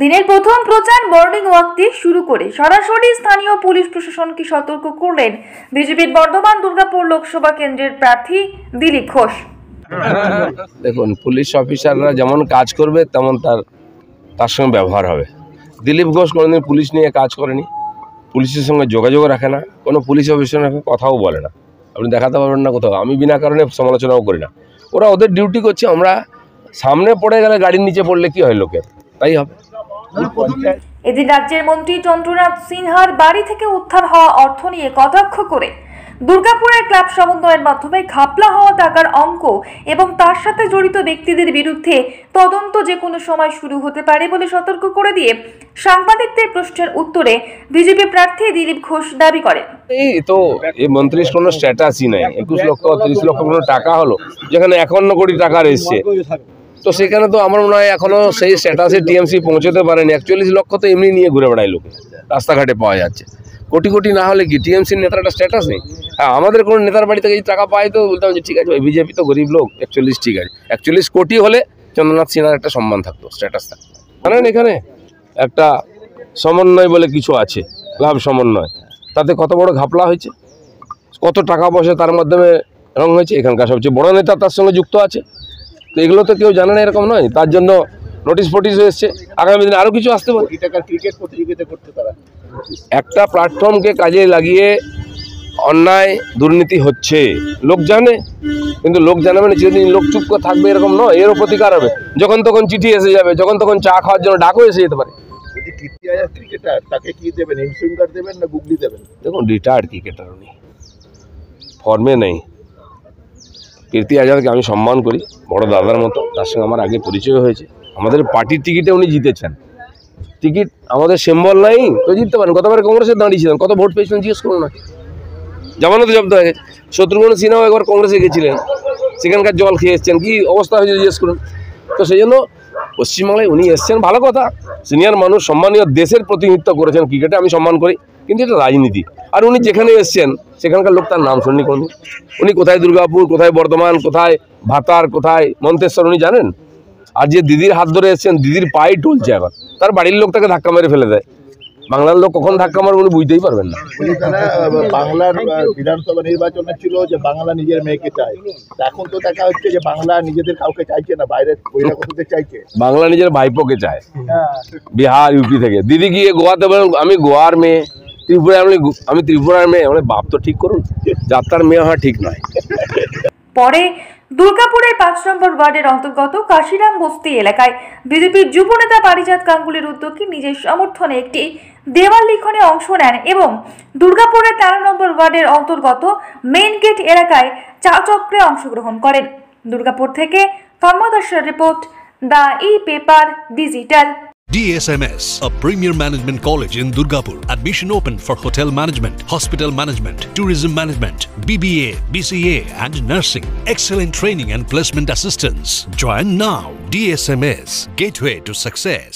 দিনের প্রথম প্রচার মর্নিং ওয়াক দিয়ে শুরু করে সরাসরি স্থানীয় পুলিশ প্রশাসনকে সতর্ক করলেন বিজেপির বর্ধমান দুর্গাপুর লোকসভা কেন্দ্রের প্রার্থী দিলীপ ঘোষ। দেখুন, পুলিশ অফিসাররা যেমন কাজ করবে তেমন তার সঙ্গে ব্যবহার হবে। দিলীপ ঘোষ কোনোদিন পুলিশ নিয়ে কাজ করেনি, পুলিশের সঙ্গে যোগাযোগ রাখে না, কোনো পুলিশ অফিসারের সঙ্গে কথাও বলে না। আপনি দেখাতে পারবেন না কোথাও। আমি বিনা কারণে সমালোচনাও করি না। ওরা ওদের ডিউটি করছে। আমরা সামনে পড়ে গেলে গাড়ির নিচে পড়লে কি হয় লোকের, তাই হবে। এদিন রাজ্যের মন্ত্রী চন্দ্রনাথ সিনহার বাড়ি থেকে উদ্ধার হওয়া অর্থ নিয়ে কটাক্ষ করে দুর্গাপুরের ক্লাব সমন্বয়ের মাধ্যমে ঘাপলা হওয়া টাকার অঙ্ক এবং তার সাথে জড়িত ব্যক্তিদের বিরুদ্ধে তদন্ত যে কোনো সময় শুরু হতে পারে বলে সতর্ক করে দিয়ে সাংবাদিকদের প্রশ্নের উত্তরে বিজেপি প্রার্থী দিলীপ ঘোষ দাবি করেন, এই মন্ত্রীর কোনো স্ট্যাটাসই নাই। 21 লক্ষ 30 লক্ষ কোনো টাকা হলো, যেখানে 51 কোটি টাকা এসছে, তো সেখানে তো আমার মনে হয় এখনো সেই স্ট্যাটাসে টিএমসি পৌঁছতে পারেনি। 41 লক্ষ তো এমনি নিয়ে ঘুরে বেড়ায় লোকে, রাস্তাঘাটে পাওয়া যাচ্ছে। কোটি কোটি না হলে কি টিএমসির নেতার একটা স্ট্যাটাস নেই? হ্যাঁ, আমাদের কোনো নেতার বাড়ি থেকে টাকা পায় তো বলতাম যে ঠিক আছে, বিজেপি তো গরিব লোক, 41 ঠিক আছে। 41 কোটি হলে চন্দ্রনাথ সিনহার একটা সম্মান থাকতো, স্ট্যাটাস থাকতো। জানেন, এখানে একটা সমন্বয় বলে কিছু আছে, ক্লাব সমন্বয়, তাতে কত বড় ঘাপলা হয়েছে, কত টাকা পয়সা তার মাধ্যমে রং হয়েছে। এখানকার সবচেয়ে বড় নেতা তার সঙ্গে যুক্ত আছে। তো এগুলো তো কেউ জানে না, এরকম নয়। তার জন্য নোটিশ ফোটিশ এসছে, আগামী দিনে আরও কিছু আসতে পারে। ক্রিকেট প্রতিযোগিতা করতে তারা একটা প্ল্যাটফর্মকে কাজে লাগিয়ে অন্যায় দুর্নীতি হচ্ছে, লোক জানে, কিন্তু লোক জানে মানে যেদিন লোক চুপ করে থাকবে এরকম নয়। এরও প্রতিকার হবে, যখন তখন চিঠি এসে যাবে, যখন তখন চা খাওয়ার জন্য ডাকও এসে যেতে পারে। যদি ক্রিকেটার তাকে কি দেবেন, ইনসুইঙ্গার দেবেন না গুগলি দেবেন? দেখুন, রিটায়ার্ড ক্রিকেটার, উনি ফর্মে নেই। কীর্তি আজাদকে আমি সম্মান করি, বড় দাদার মতো, তার সঙ্গে আমার আগে পরিচয় হয়েছে। আমাদের পার্টির টিকিটে উনি জিতেছেন। টিকিট আমাদের সিম্বল নাই তো জিততে পারেন। গতবার কংগ্রেসে দাঁড়িয়েছিলেন, কত ভোট পেয়েছিলেন জিজ্ঞেস করুন না। জামানত জব্দ হয়ে গেছে। শত্রুঘ্ন সিনহাও একবার কংগ্রেসে গেছিলেন, সেখানকার জল খেয়ে এসছেন, কি অবস্থা হয়েছে জিজ্ঞেস করুন। তো সেই জন্য পশ্চিমবাংলায় উনি এসছেন, ভালো কথা, সিনিয়র মানুষ, সম্মানীয়, দেশের প্রতিনিধিত্ব করেছেন ক্রিকেটে, আমি সম্মান করি, কিন্তু এটা রাজনীতি। আর উনি যেখানে এসছেন সেখানকার লোক তার নাম শুননি কোনদিন। উনি কোথায় দুর্গাপুর, কোথায় বর্ধমান, কোথায় ভাতার, কোথায় মন্তেশ্বর উনি জানেন? আর যে দিদির হাত ধরে এসছেন, দিদির পায়ে টলছে এখন, তার বাড়ির লোক তাকে ধাক্কা মেরে ফেলে দেয়। বাংলার লোক কখন ধাক্কা মারবে উনি বুঝতেই পারবেন না। বাংলার বিধানসভা নির্বাচনে ছিল যে বাংলা নিজের মেয়েকে চায়, এখন তো দেখা হচ্ছে যে বাংলা নিজেদের কাউকে চাইছে না, বাইরের বহিরাগতদের চাইছে। বাংলা নিজের ভাইপোকে চায়, বিহার ইউপি থেকে। দিদি গিয়ে গোয়াতে বলেন আমি গোয়ার মেয়ে, ত্রিপুরায় আমি ত্রিপুরার মেয়ে। মানে বাপ তো ঠিক করুন, যাত্রার মেয়ে হওয়া ঠিক নয়। পরে দুর্গাপুরের 5 নম্বর ওয়ার্ডের অন্তর্গত কাশিরাম বস্তি এলাকায় বিজেপির যুব নেতা পারিজাত গাঙ্গুলির উদ্যোগে নিজের সমর্থনে একটি দেওয়াল লিখনে অংশ নেন এবং দুর্গাপুরের 13 নম্বর ওয়ার্ডের অন্তর্গত মেইন গেট এলাকায় চা চক্রে অংশগ্রহণ করেন। দুর্গাপুর থেকে তন্ময় দাসের report, the e-paper digital. DSMS, a premier management college in Durgapur. Admission open for hotel management, hospital management, tourism management, BBA, BCA and nursing. Excellent training and placement assistance. Join now. DSMS, gateway to success.